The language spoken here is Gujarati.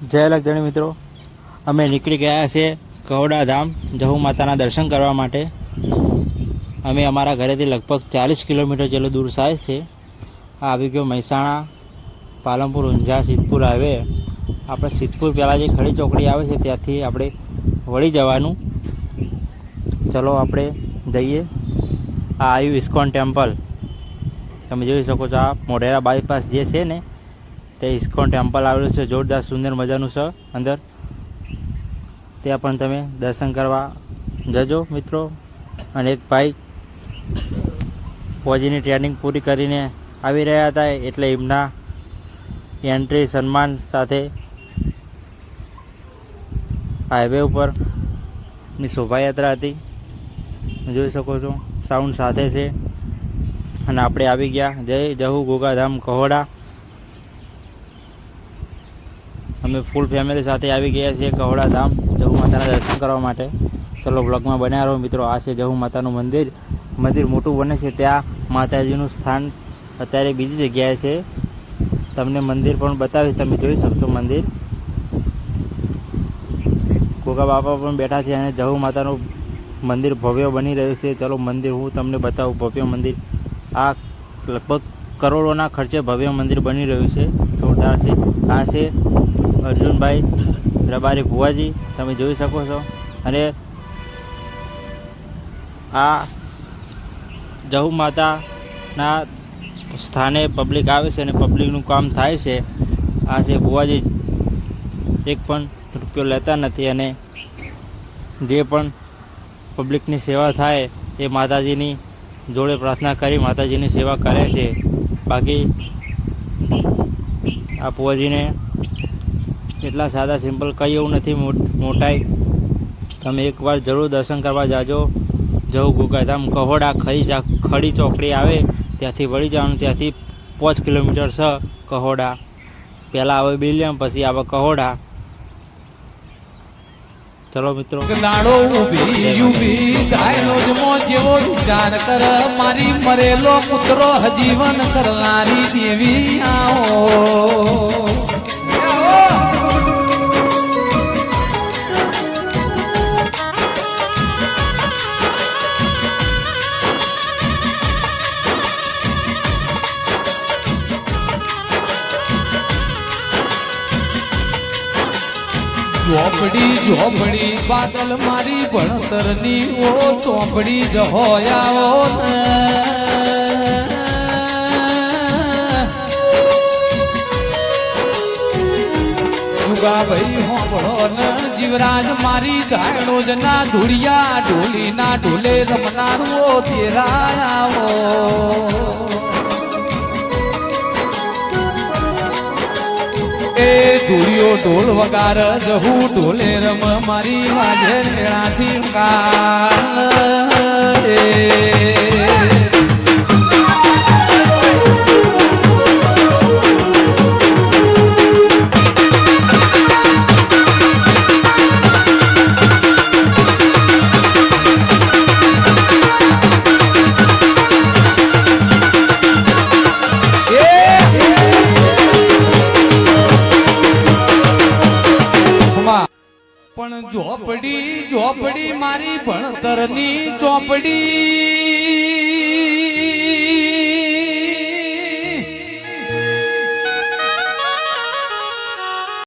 જય લક્ષણી મિત્રો, અમે નીકળી ગયા છે કહોડા ધામ જહુ માતાના દર્શન કરવા માટે. અમે અમારા ઘરેથી લગભગ 40 કિલોમીટર જેટલું દૂર થાય છે. આ આવી ગયો મહેસાણા પાલનપુર ઊંઝા સિદ્ધપુર હાઈવે. આપણે સિદ્ધપુર પહેલાં જે ખડી ચોકડી આવે છે ત્યાંથી આપણે વળી જવાનું. ચલો આપણે જઈએ. આ આવ્યું ઇસ્કોન ટેમ્પલ, તમે જોઈ શકો છો. આ મોઢેરા બાયપાસ જે છે ને તે ઇસ્કોન ટેમ્પલ આવેલું છે. જોરદાર સુંદર મજાનું છે અંદર. ત્યાં પણ તમે દર્શન કરવા જજો મિત્રો. અને એક ભાઈ ફોજીની ટ્રેનિંગ પૂરી કરીને આવી રહ્યા હતા, એટલે એમના એન્ટ્રી સન્માન સાથે હાઈવે ઉપરની શોભાયાત્રા હતી, જોઈ શકો છો. સાઉન્ડ સાથે છે. અને આપણે આવી ગયા જય જહુ ગોગાધામ કહોડા. અમે ફૂલ ફેમિલી સાથે આવી ગયા છીએ કહોડા ધામ જહુ માતાના દર્શન કરવા માટે. ચલો બ્લોગમાં બન્યા રહો મિત્રો. આ છે જહુ માતાનું મંદિર. મંદિર મોટું બને છે, ત્યાં માતાજીનું સ્થાન અત્યારે બીજી જગ્યાએ છે. તમને મંદિર પણ બતાવીશ, તમે જોઈ શકશો મંદિર. ગોગા બાપા પણ બેઠા છે અને જહુ માતાનું મંદિર ભવ્ય બની રહ્યું છે. ચલો મંદિર હું તમને બતાવું. ભવ્ય મંદિર, આ લગભગ કરોડોના ખર્ચે ભવ્ય મંદિર બની રહ્યું છે. જોરદાર છે. આ છે અર્જુનભાઈ રબારી ભુવાજી, તમે જોઈ શકો છો. અને આ જહુ માતાના સ્થાને પબ્લિક આવે છે અને પબ્લિકનું કામ થાય છે. આ છે ભુવાજી, એક પણ રૂપિયો લેતા નથી. અને જે પણ પબ્લિકની સેવા થાય એ માતાજીની જોડે પ્રાર્થના કરી માતાજીની સેવા કરે છે. બાકી આ ભુવાજીને એટલા સાદા સિમ્પલ કંઈ એવું નથી મોટાઈ. તમે એકવાર જરૂર દર્શન કરવા જાજો. જહુ ગોગાધામ કહોડા ખડી ચોકડી આવે ત્યાંથી વળી જવાનું. ત્યાંથી 5 કિલોમીટર છે કહોડા. પહેલાં આવે બિલિયમ, પછી આવે કહોડા. ચલો મિત્રો. લાડો ઊભી ઊભી ગાયનો જમો જેવો વિચાર કર, મારી મરેલો પુત્રો હજીવન કરનારી દેવી આવો. ઝોપડી ઝોપડી બાદલ મારી ભણતરની ઓ ચોપડી જહોયાઓ ભાઈ હોબળો ન જીવરાજ મારી ગાયડો જ ના ધૂળિયા ઢોલી ના ઢોલે રમનારો તેરાયાઓ. એ ધૂળિયો ઢોલ વગાર જહુ ઢોલે રમ મારી વાજે મેળાથી કાન. પણ ઝોપડી ઝોપડી મારી ભણતરની ચોપડી